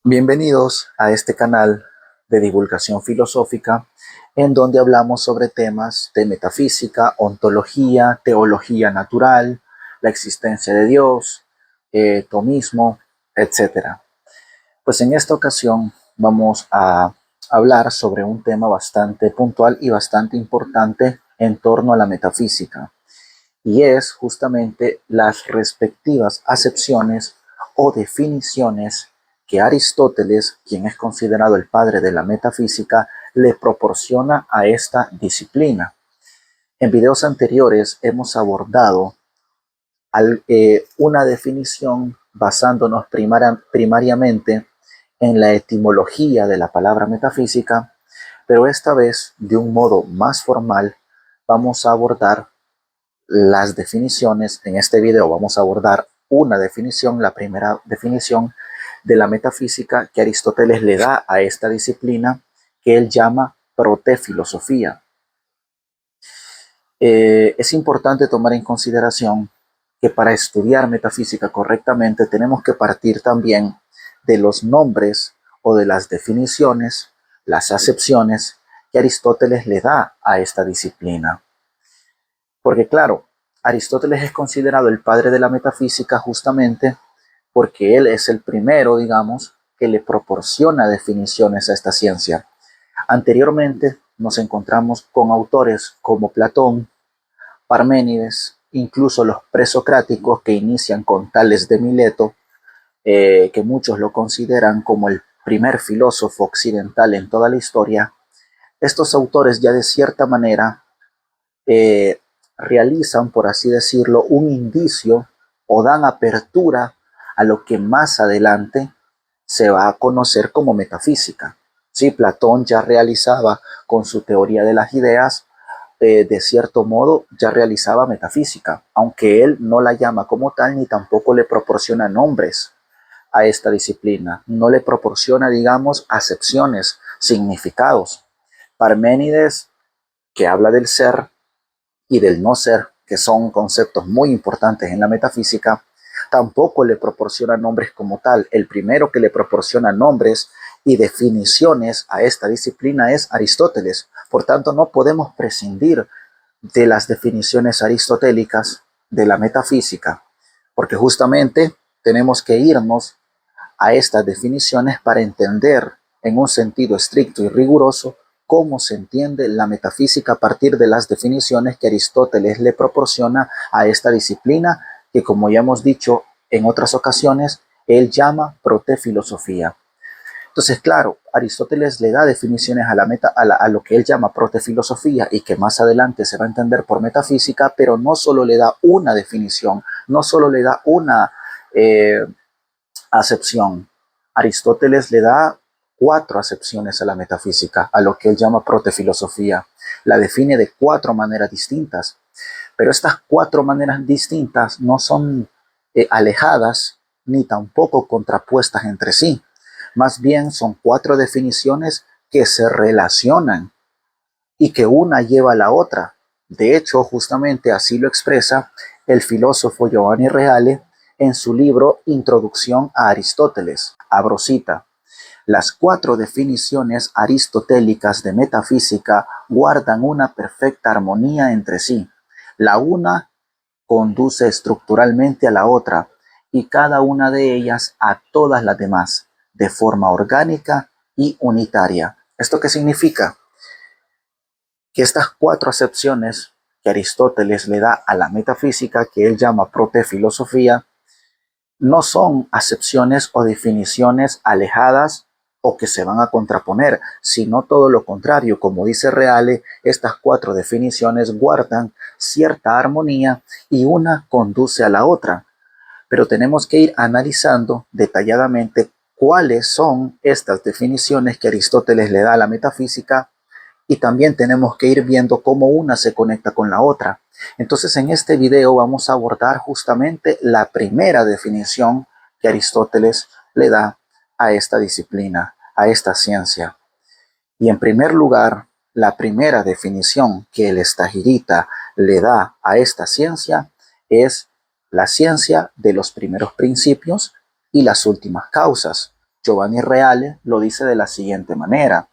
Bienvenidos a este canal de divulgación filosófica en donde hablamos sobre temas de metafísica, ontología, teología natural, la existencia de Dios, tomismo, etc. Pues en esta ocasión vamos a hablar sobre un tema bastante puntual y bastante importante en torno a la metafísica, y es justamente las respectivas acepciones o definiciones que Aristóteles, quien es considerado el padre de la metafísica, le proporciona a esta disciplina. En videos anteriores hemos abordado una definición basándonos primariamente en la etimología de la palabra metafísica, pero esta vez, de un modo más formal, vamos a abordar las definiciones. En este video vamos a abordar una definición, la primera definición de la metafísica que Aristóteles le da a esta disciplina, que él llama protefilosofía. Es importante tomar en consideración que para estudiar metafísica correctamente tenemos que partir también de los nombres o de las definiciones, las acepciones que Aristóteles le da a esta disciplina. Porque claro, Aristóteles es considerado el padre de la metafísica justamente porque él es el primero, digamos, que le proporciona definiciones a esta ciencia. Anteriormente nos encontramos con autores como Platón, Parménides, incluso los presocráticos que inician con Tales de Mileto, que muchos lo consideran como el primer filósofo occidental en toda la historia. Estos autores ya de cierta manera realizan, por así decirlo, un indicio o dan apertura a lo que más adelante se va a conocer como metafísica. Sí, Platón ya realizaba con su teoría de las ideas, de cierto modo, ya realizaba metafísica, aunque él no la llama como tal ni tampoco le proporciona nombres a esta disciplina, no le proporciona, digamos, acepciones, significados. Parménides, que habla del ser y del no ser, que son conceptos muy importantes en la metafísica, tampoco le proporciona nombres como tal. El primero que le proporciona nombres y definiciones a esta disciplina es Aristóteles. Por tanto, no podemos prescindir de las definiciones aristotélicas de la metafísica, porque justamente tenemos que irnos a estas definiciones para entender en un sentido estricto y riguroso cómo se entiende la metafísica a partir de las definiciones que Aristóteles le proporciona a esta disciplina, que como ya hemos dicho en otras ocasiones, él llama protefilosofía. Entonces, claro, Aristóteles le da definiciones a lo que él llama protefilosofía y que más adelante se va a entender por metafísica, pero no solo le da una definición, no solo le da una acepción. Aristóteles le da 4 acepciones a la metafísica, a lo que él llama protefilosofía. La define de 4 maneras distintas, pero estas 4 maneras distintas no son alejadas ni tampoco contrapuestas entre sí. Más bien son 4 definiciones que se relacionan y que una lleva a la otra. De hecho, justamente así lo expresa el filósofo Giovanni Reale en su libro Introducción a Aristóteles. Abro cita: las 4 definiciones aristotélicas de metafísica guardan una perfecta armonía entre sí. La una conduce estructuralmente a la otra y cada una de ellas a todas las demás, de forma orgánica y unitaria. ¿Esto qué significa? Que estas 4 acepciones que Aristóteles le da a la metafísica, que él llama protefilosofía, no son acepciones o definiciones alejadas o que se van a contraponer, sino todo lo contrario. Como dice Reale, estas 4 definiciones guardan cierta armonía y una conduce a la otra. Pero tenemos que ir analizando detalladamente cuáles son estas definiciones que Aristóteles le da a la metafísica, y también tenemos que ir viendo cómo una se conecta con la otra. Entonces, en este video vamos a abordar justamente la primera definición que Aristóteles le da a esta disciplina, a esta ciencia. Y en primer lugar, la primera definición que el estagirita le da a esta ciencia es la ciencia de los primeros principios y las últimas causas. Giovanni Reale lo dice de la siguiente manera: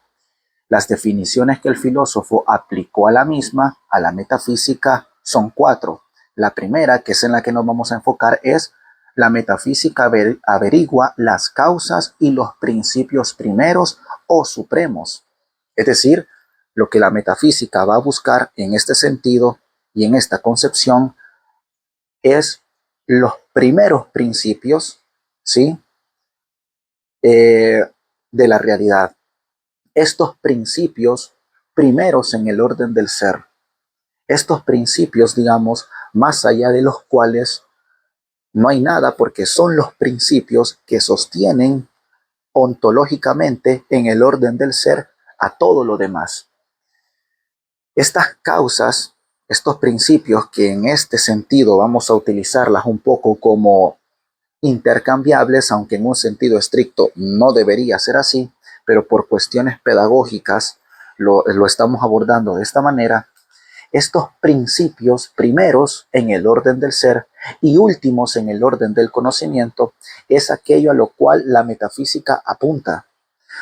las definiciones que el filósofo aplicó a la misma, a la metafísica, son cuatro. La primera, que es en la que nos vamos a enfocar, es: la metafísica averigua las causas y los principios primeros o supremos. Es decir, lo que la metafísica va a buscar en este sentido y en esta concepción es los primeros principios, ¿sí? De la realidad. Estos principios primeros en el orden del ser. Estos principios, digamos, más allá de los cuales no hay nada, porque son los principios que sostienen ontológicamente en el orden del ser a todo lo demás. Estas causas, estos principios, que en este sentido vamos a utilizarlas un poco como intercambiables, aunque en un sentido estricto no debería ser así, pero por cuestiones pedagógicas lo estamos abordando de esta manera. Estos principios primeros en el orden del ser y últimos en el orden del conocimiento es aquello a lo cual la metafísica apunta.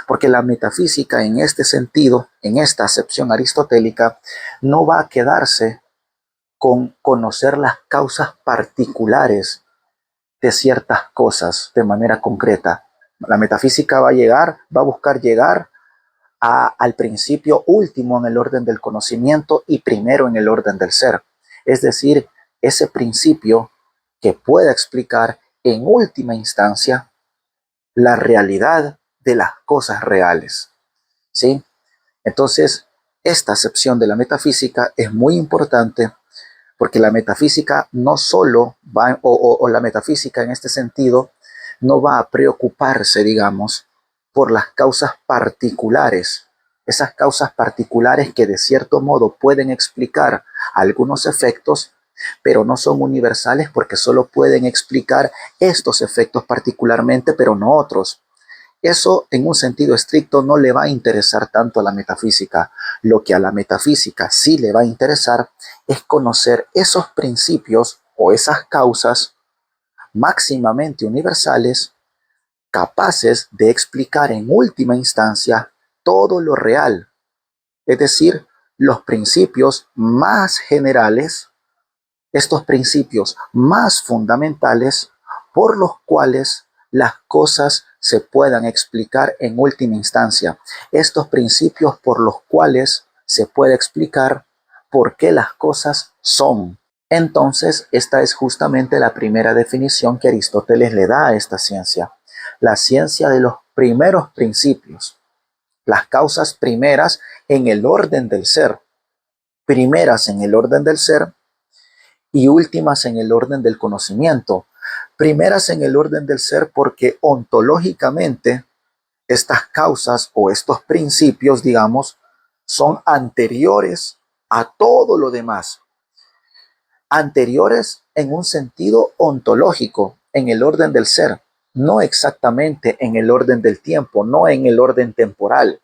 Porque la metafísica en este sentido, en esta acepción aristotélica, no va a quedarse con conocer las causas particulares de ciertas cosas de manera concreta. La metafísica va a buscar llegar al principio último en el orden del conocimiento y primero en el orden del ser. Es decir, ese principio que pueda explicar en última instancia la realidad de las cosas reales. ¿Sí? Entonces, esta acepción de la metafísica es muy importante, porque la metafísica no solo va, o la metafísica en este sentido, no va a preocuparse, digamos, por las causas particulares, esas causas particulares que de cierto modo pueden explicar algunos efectos, pero no son universales porque solo pueden explicar estos efectos particularmente, pero no otros. Eso en un sentido estricto no le va a interesar tanto a la metafísica. Lo que a la metafísica sí le va a interesar es conocer esos principios o esas causas máximamente universales, capaces de explicar en última instancia todo lo real, es decir, los principios más generales, estos principios más fundamentales por los cuales las cosas se puedan explicar en última instancia. Estos principios por los cuales se puede explicar por qué las cosas son. Entonces, esta es justamente la primera definición que Aristóteles le da a esta ciencia. La ciencia de los primeros principios, las causas primeras en el orden del ser, primeras en el orden del ser y últimas en el orden del conocimiento. Primeras en el orden del ser porque ontológicamente estas causas o estos principios, digamos, son anteriores a todo lo demás. Anteriores en un sentido ontológico, en el orden del ser, no exactamente en el orden del tiempo, no en el orden temporal,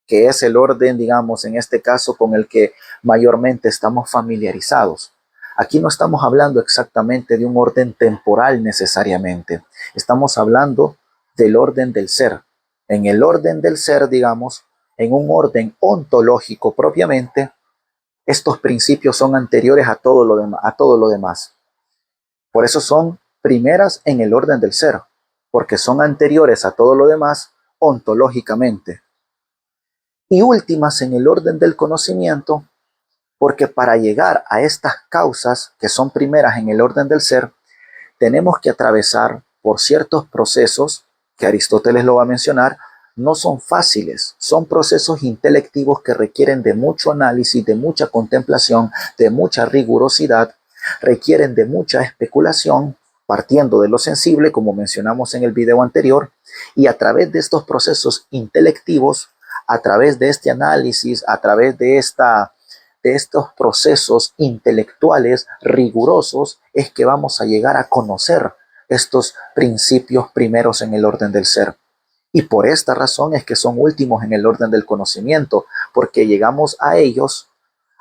que es el orden, digamos, en este caso con el que mayormente estamos familiarizados. Aquí no estamos hablando exactamente de un orden temporal necesariamente, estamos hablando del orden del ser. En el orden del ser, digamos, en un orden ontológico propiamente, estos principios son anteriores a todo lo demás. Por eso son primeras en el orden del ser, porque son anteriores a todo lo demás ontológicamente. Y últimas en el orden del conocimiento, porque para llegar a estas causas que son primeras en el orden del ser, tenemos que atravesar por ciertos procesos, que Aristóteles lo va a mencionar, no son fáciles, son procesos intelectivos que requieren de mucho análisis, de mucha contemplación, de mucha rigurosidad, requieren de mucha especulación, partiendo de lo sensible, como mencionamos en el video anterior, y a través de estos procesos intelectivos, a través de este análisis, a través de estos procesos intelectuales rigurosos, es que vamos a llegar a conocer estos principios primeros en el orden del ser. Y por esta razón es que son últimos en el orden del conocimiento, porque llegamos a ellos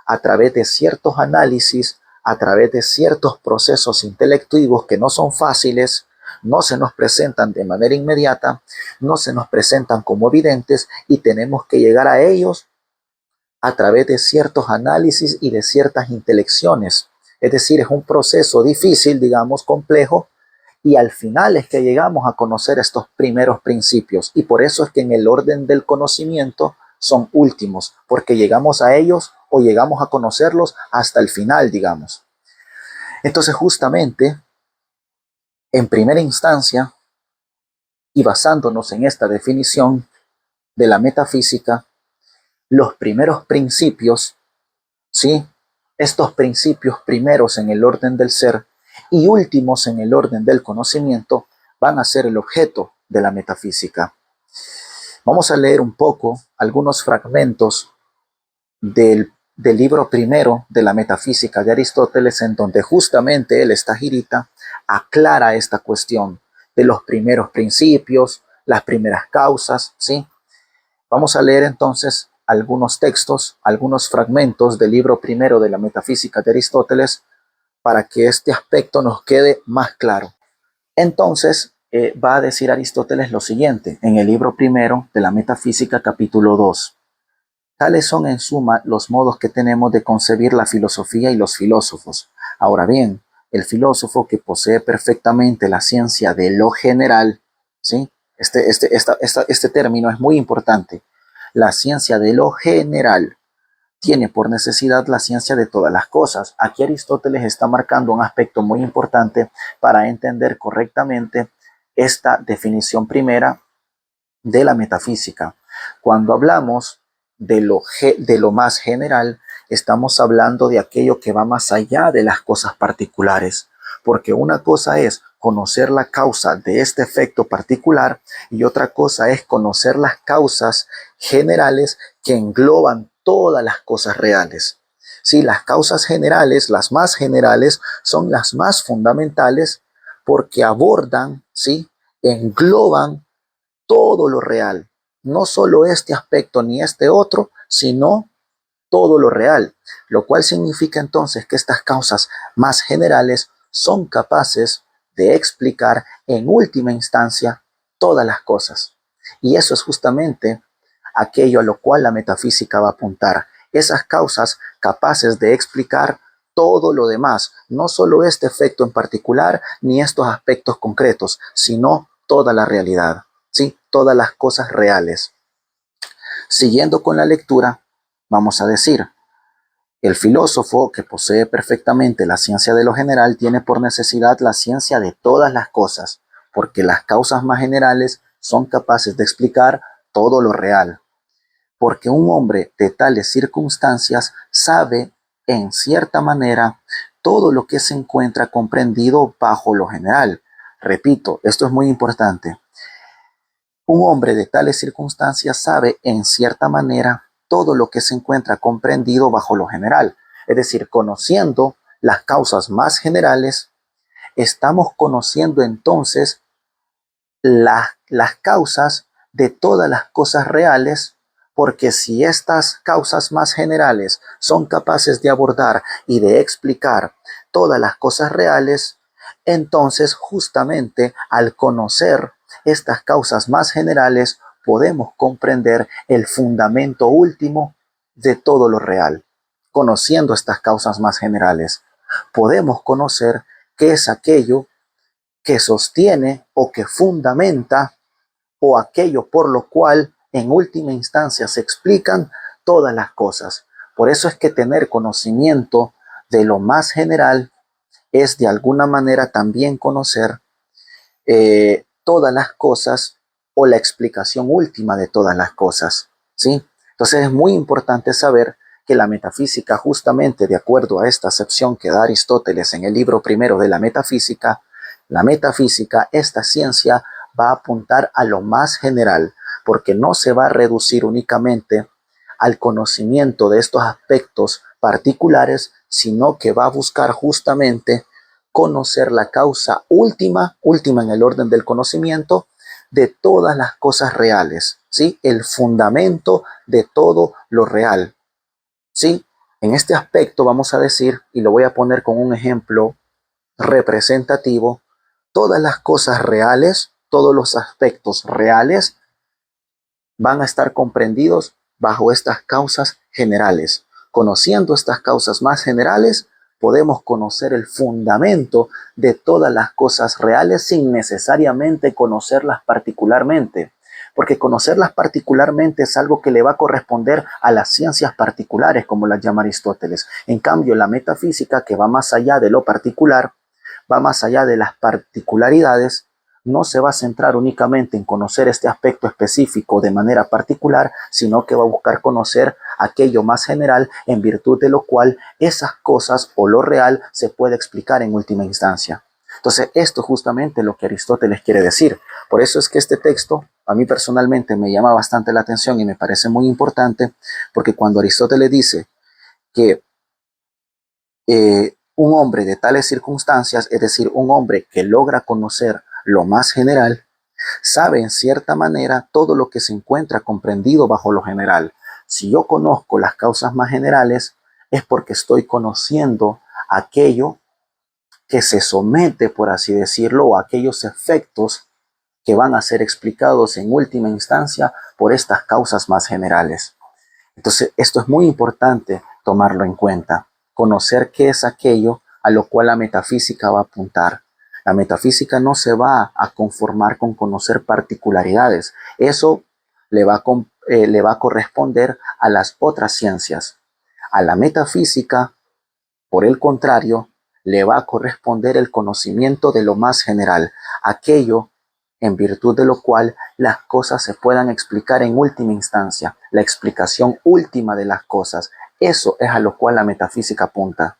a través de ciertos análisis, a través de ciertos procesos intelectivos que no son fáciles, no se nos presentan de manera inmediata, no se nos presentan como evidentes y tenemos que llegar a ellos a través de ciertos análisis y de ciertas intelecciones. Es decir, es un proceso difícil, digamos, complejo, y al final es que llegamos a conocer estos primeros principios. Y por eso es que en el orden del conocimiento son últimos, porque llegamos a ellos o llegamos a conocerlos hasta el final, digamos. Entonces, justamente, en primera instancia, y basándonos en esta definición de la metafísica, los primeros principios, ¿sí? Estos principios primeros en el orden del ser y últimos en el orden del conocimiento van a ser el objeto de la metafísica. Vamos a leer un poco algunos fragmentos del libro primero de la metafísica de Aristóteles, en donde justamente él, esta girita, aclara esta cuestión de los primeros principios, las primeras causas, ¿sí? Vamos a leer entonces algunos textos, algunos fragmentos del libro primero de la metafísica de Aristóteles para que este aspecto nos quede más claro. Entonces, va a decir Aristóteles lo siguiente en el libro primero de la metafísica, capítulo 2. Tales son en suma los modos que tenemos de concebir la filosofía y los filósofos. Ahora bien, el filósofo que posee perfectamente la ciencia de lo general, ¿sí? Este término es muy importante. La ciencia de lo general tiene por necesidad la ciencia de todas las cosas. Aquí Aristóteles está marcando un aspecto muy importante para entender correctamente esta definición primera de la metafísica. Cuando hablamos de lo más general, estamos hablando de aquello que va más allá de las cosas particulares, porque una cosa es conocer la causa de este efecto particular y otra cosa es conocer las causas generales que engloban todas las cosas reales. Sí, las causas generales, las más generales, son las más fundamentales porque abordan, ¿sí? Engloban todo lo real, no solo este aspecto ni este otro, sino todo lo real, lo cual significa entonces que estas causas más generales son capaces de explicar en última instancia todas las cosas. Y eso es justamente aquello a lo cual la metafísica va a apuntar, esas causas capaces de explicar todo lo demás, no solo este efecto en particular ni estos aspectos concretos, sino toda la realidad. ¿Sí? Todas las cosas reales. Siguiendo con la lectura, vamos a decir, el filósofo que posee perfectamente la ciencia de lo general tiene por necesidad la ciencia de todas las cosas, porque las causas más generales son capaces de explicar todo lo real. Porque un hombre de tales circunstancias sabe, en cierta manera, todo lo que se encuentra comprendido bajo lo general. Repito, esto es muy importante. Un hombre de tales circunstancias sabe, en cierta manera, todo lo que se encuentra comprendido bajo lo general. Es decir, conociendo las causas más generales, estamos conociendo entonces las causas de todas las cosas reales, porque si estas causas más generales son capaces de abordar y de explicar todas las cosas reales, entonces justamente al conocer estas causas más generales podemos comprender el fundamento último de todo lo real. Conociendo estas causas más generales, podemos conocer qué es aquello que sostiene o que fundamenta o aquello por lo cual en última instancia se explican todas las cosas. Por eso es que tener conocimiento de lo más general es de alguna manera también conocer todas las cosas o la explicación última de todas las cosas, ¿sí? Entonces es muy importante saber que la metafísica, justamente de acuerdo a esta acepción que da Aristóteles en el libro primero de la metafísica, esta ciencia va a apuntar a lo más general, porque no se va a reducir únicamente al conocimiento de estos aspectos particulares, sino que va a buscar justamente conocer la causa última en el orden del conocimiento, de todas las cosas reales, ¿sí? El fundamento de todo lo real, ¿sí? En este aspecto vamos a decir, y lo voy a poner con un ejemplo representativo, Todas las cosas reales, todos los aspectos reales van a estar comprendidos bajo estas causas generales. Conociendo estas causas más generales, podemos conocer el fundamento de todas las cosas reales sin necesariamente conocerlas particularmente. Porque conocerlas particularmente es algo que le va a corresponder a las ciencias particulares, como las llama Aristóteles. En cambio, la metafísica, que va más allá de lo particular, va más allá de las particularidades, no se va a centrar únicamente en conocer este aspecto específico de manera particular, sino que va a buscar conocer aquello más general, en virtud de lo cual esas cosas o lo real se puede explicar en última instancia. Entonces, esto es justamente lo que Aristóteles quiere decir. Por eso es que este texto a mí personalmente me llama bastante la atención y me parece muy importante, porque cuando Aristóteles dice que un hombre de tales circunstancias, es decir, un hombre que logra conocer lo más general, sabe en cierta manera todo lo que se encuentra comprendido bajo lo general. Si yo conozco las causas más generales, es porque estoy conociendo aquello que se somete, por así decirlo, o aquellos efectos que van a ser explicados en última instancia por estas causas más generales. Entonces, esto es muy importante tomarlo en cuenta, conocer qué es aquello a lo cual la metafísica va a apuntar. La metafísica no se va a conformar con conocer particularidades. Eso le va a corresponder a las otras ciencias. A la metafísica, por el contrario, le va a corresponder el conocimiento de lo más general, aquello en virtud de lo cual las cosas se puedan explicar en última instancia, la explicación última de las cosas. Eso es a lo cual la metafísica apunta.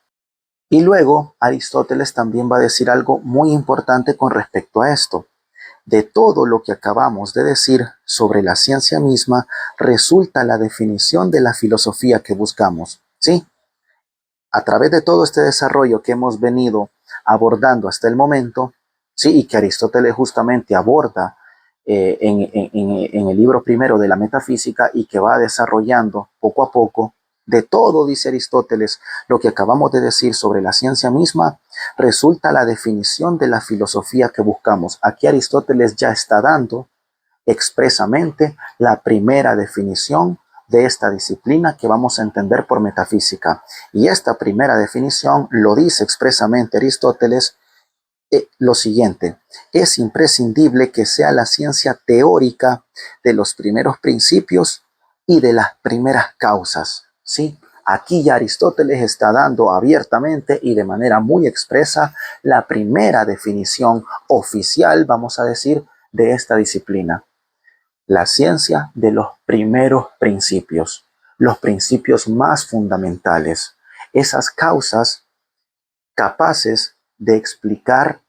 Y luego Aristóteles también va a decir algo muy importante con respecto a esto. De todo lo que acabamos de decir sobre la ciencia misma, resulta la definición de la filosofía que buscamos. ¿Sí? A través de todo este desarrollo que hemos venido abordando hasta el momento, sí, y que Aristóteles justamente aborda en el libro primero de la metafísica y que va desarrollando poco a poco, de todo, dice Aristóteles, lo que acabamos de decir sobre la ciencia misma, resulta la definición de la filosofía que buscamos. Aquí Aristóteles ya está dando expresamente la primera definición de esta disciplina que vamos a entender por metafísica. Y esta primera definición lo dice expresamente Aristóteles lo siguiente: es imprescindible que sea la ciencia teórica de los primeros principios y de las primeras causas. ¿Sí? Aquí ya Aristóteles está dando abiertamente y de manera muy expresa la primera definición oficial, vamos a decir, de esta disciplina. La ciencia de los primeros principios, los principios más fundamentales, esas causas capaces de explicar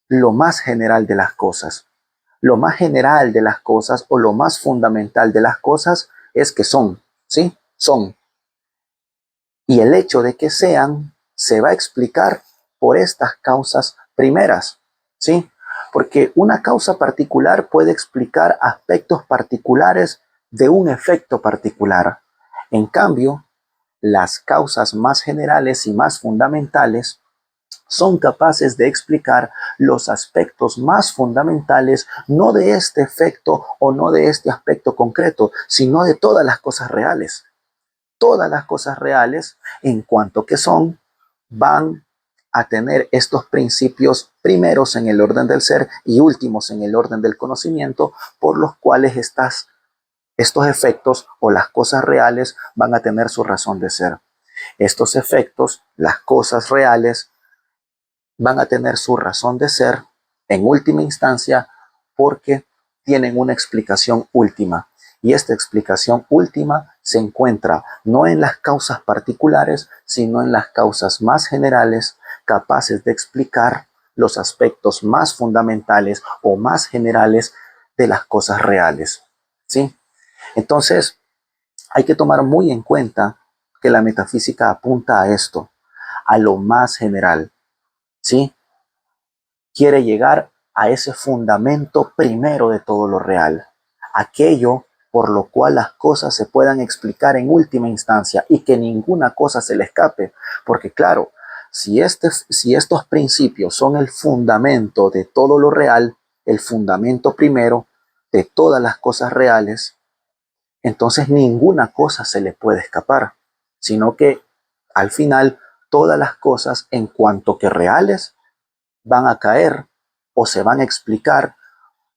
lo más general de las cosas. Lo más general de las cosas o lo más fundamental de las cosas es que son, ¿sí? Son. Y el hecho de que sean se va a explicar por estas causas primeras, ¿sí? Porque una causa particular puede explicar aspectos particulares de un efecto particular. En cambio, las causas más generales y más fundamentales son capaces de explicar los aspectos más fundamentales, no de este efecto o no de este aspecto concreto, sino de todas las cosas reales. Todas las cosas reales, en cuanto que son, van a tener estos principios primeros en el orden del ser y últimos en el orden del conocimiento, por los cuales estos efectos o las cosas reales van a tener su razón de ser. Estos efectos, las cosas reales, van a tener su razón de ser en última instancia porque tienen una explicación última. Y esta explicación última se encuentra no en las causas particulares, sino en las causas más generales, capaces de explicar los aspectos más fundamentales o más generales de las cosas reales. ¿Sí? Entonces, hay que tomar muy en cuenta que la metafísica apunta a esto, a lo más general. ¿Sí? Quiere llegar a ese fundamento primero de todo lo real, aquello por lo cual las cosas se puedan explicar en última instancia y que ninguna cosa se le escape, porque claro, si estos principios son el fundamento de todo lo real, el fundamento primero de todas las cosas reales, entonces ninguna cosa se le puede escapar, sino que al final todas las cosas en cuanto que reales van a caer o se van a explicar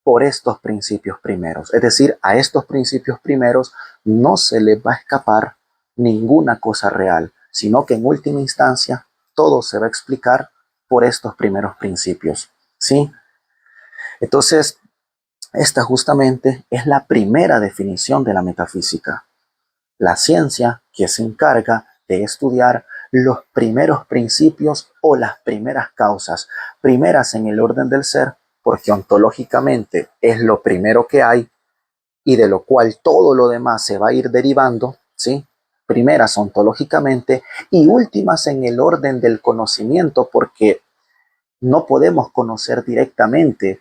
por estos principios primeros. Es decir, a estos principios primeros no se les va a escapar ninguna cosa real, sino que en última instancia todo se va a explicar por estos primeros principios. ¿Sí? Entonces, esta justamente es la primera definición de la metafísica. La ciencia que se encarga de estudiar los primeros principios o las primeras causas, primeras en el orden del ser, porque ontológicamente es lo primero que hay y de lo cual todo lo demás se va a ir derivando, ¿sí? Primeras ontológicamente y últimas en el orden del conocimiento, porque no podemos conocer directamente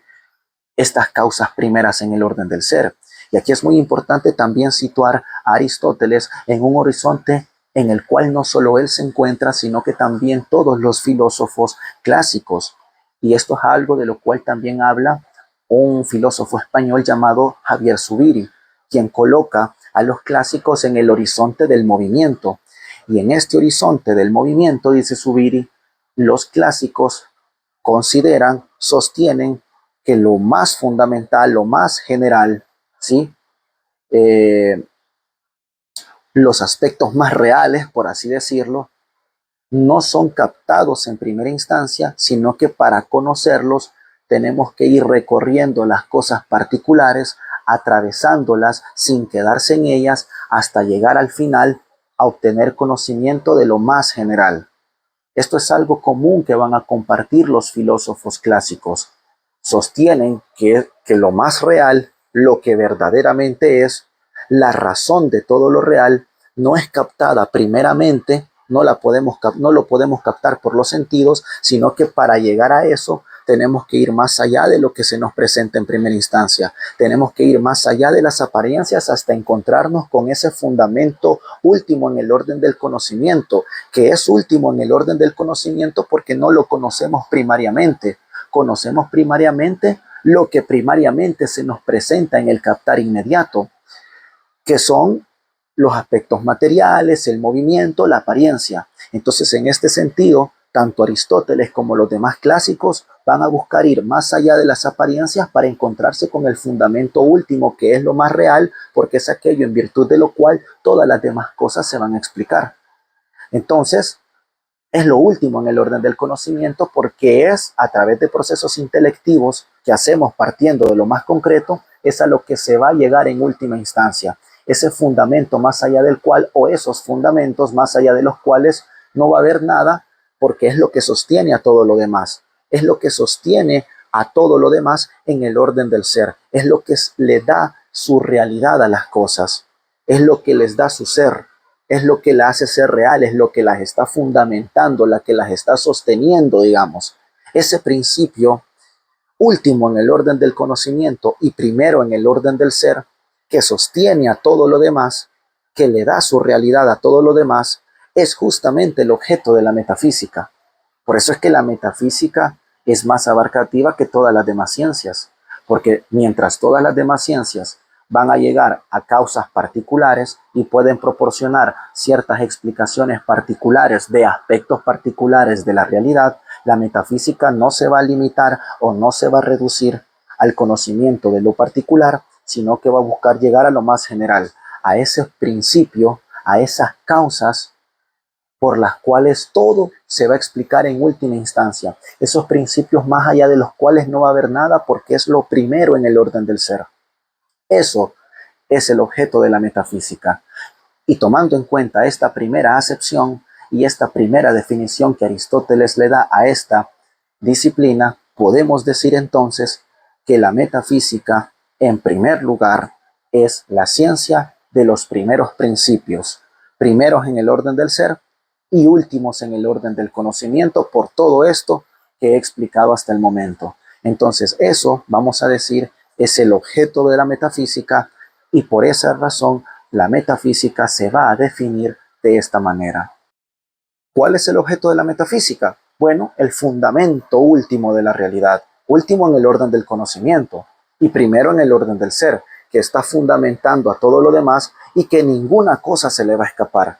estas causas primeras en el orden del ser. Y aquí es muy importante también situar a Aristóteles en un horizonte en el cual no solo él se encuentra, sino que también todos los filósofos clásicos. Y esto es algo de lo cual también habla un filósofo español llamado Javier Zubiri, quien coloca a los clásicos en el horizonte del movimiento. Y en este horizonte del movimiento, dice Zubiri, los clásicos consideran, sostienen que lo más fundamental, lo más general, ¿sí? Los aspectos más reales, por así decirlo, no son captados en primera instancia, sino que para conocerlos tenemos que ir recorriendo las cosas particulares, atravesándolas sin quedarse en ellas hasta llegar al final a obtener conocimiento de lo más general. Esto es algo común que van a compartir los filósofos clásicos. Sostienen que lo más real, lo que verdaderamente es, la razón de todo lo real, no es captada primeramente, no lo podemos captar por los sentidos, sino que para llegar a eso tenemos que ir más allá de lo que se nos presenta en primera instancia. Tenemos que ir más allá de las apariencias hasta encontrarnos con ese fundamento último en el orden del conocimiento, que es último en el orden del conocimiento porque no lo conocemos primariamente. Conocemos primariamente lo que primariamente se nos presenta en el captar inmediato, que son los aspectos materiales, el movimiento, la apariencia. Entonces, en este sentido, tanto Aristóteles como los demás clásicos van a buscar ir más allá de las apariencias para encontrarse con el fundamento último, que es lo más real, porque es aquello en virtud de lo cual todas las demás cosas se van a explicar. Entonces, es lo último en el orden del conocimiento porque es a través de procesos intelectivos que hacemos partiendo de lo más concreto, es a lo que se va a llegar en última instancia. Ese fundamento más allá del cual, o esos fundamentos más allá de los cuales no va a haber nada, porque es lo que sostiene a todo lo demás. Es lo que sostiene a todo lo demás en el orden del ser. Es lo que le da su realidad a las cosas. Es lo que les da su ser. Es lo que la hace ser real, es lo que las está fundamentando, la que las está sosteniendo, digamos. Ese principio último en el orden del conocimiento y primero en el orden del ser, que sostiene a todo lo demás, que le da su realidad a todo lo demás, es justamente el objeto de la metafísica. Por eso es que la metafísica es más abarcativa que todas las demás ciencias, porque mientras todas las demás ciencias van a llegar a causas particulares y pueden proporcionar ciertas explicaciones particulares de aspectos particulares de la realidad, la metafísica no se va a limitar o no se va a reducir al conocimiento de lo particular, sino que va a buscar llegar a lo más general, a ese principio, a esas causas por las cuales todo se va a explicar en última instancia. Esos principios más allá de los cuales no va a haber nada porque es lo primero en el orden del ser. Eso es el objeto de la metafísica. Y tomando en cuenta esta primera acepción y esta primera definición que Aristóteles le da a esta disciplina, podemos decir entonces que la metafísica, en primer lugar, es la ciencia de los primeros principios, primeros en el orden del ser y últimos en el orden del conocimiento, por todo esto que he explicado hasta el momento. Entonces, eso, vamos a decir, es el objeto de la metafísica y por esa razón la metafísica se va a definir de esta manera. ¿Cuál es el objeto de la metafísica? Bueno, el fundamento último de la realidad, último en el orden del conocimiento y primero en el orden del ser, que está fundamentando a todo lo demás y que ninguna cosa se le va a escapar.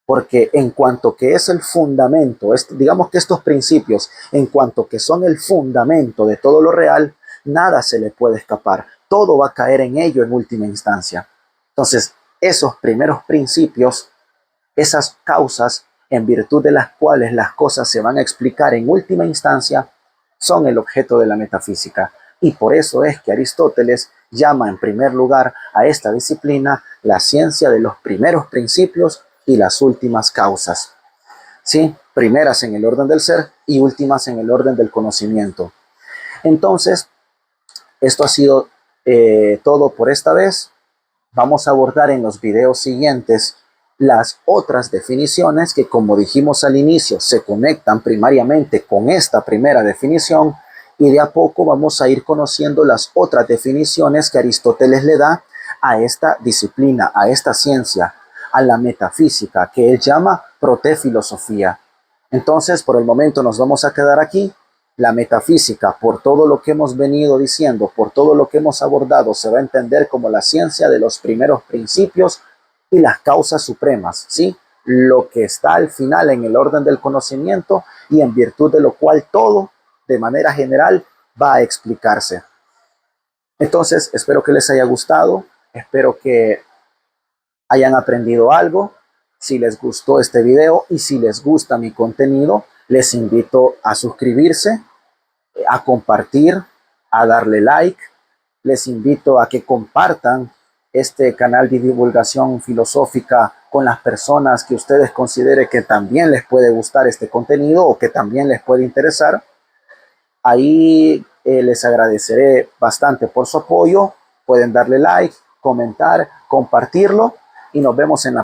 Porque en cuanto que es el fundamento, digamos que estos principios, en cuanto que son el fundamento de todo lo real, nada se le puede escapar. Todo va a caer en ello en última instancia. Entonces, esos primeros principios, esas causas en virtud de las cuales las cosas se van a explicar en última instancia, son el objeto de la metafísica. Y por eso es que Aristóteles llama en primer lugar a esta disciplina la ciencia de los primeros principios y las últimas causas. ¿Sí? Primeras en el orden del ser y últimas en el orden del conocimiento. Entonces, esto ha sido todo por esta vez. Vamos a abordar en los videos siguientes las otras definiciones que, como dijimos al inicio, se conectan primariamente con esta primera definición, y de a poco vamos a ir conociendo las otras definiciones que Aristóteles le da a esta disciplina, a esta ciencia, a la metafísica, que él llama protefilosofía. Entonces, por el momento nos vamos a quedar aquí. La metafísica, por todo lo que hemos venido diciendo, por todo lo que hemos abordado, se va a entender como la ciencia de los primeros principios y las causas supremas, ¿sí? Lo que está al final en el orden del conocimiento y en virtud de lo cual todo, de manera general, va a explicarse. Entonces, espero que les haya gustado, espero que hayan aprendido algo. Si les gustó este video y si les gusta mi contenido, les invito a suscribirse, a compartir, a darle like. Les invito a que compartan este canal de divulgación filosófica con las personas que ustedes consideren que también les puede gustar este contenido o que también les puede interesar. Ahí les agradeceré bastante por su apoyo. Pueden darle like, comentar, compartirlo y nos vemos en la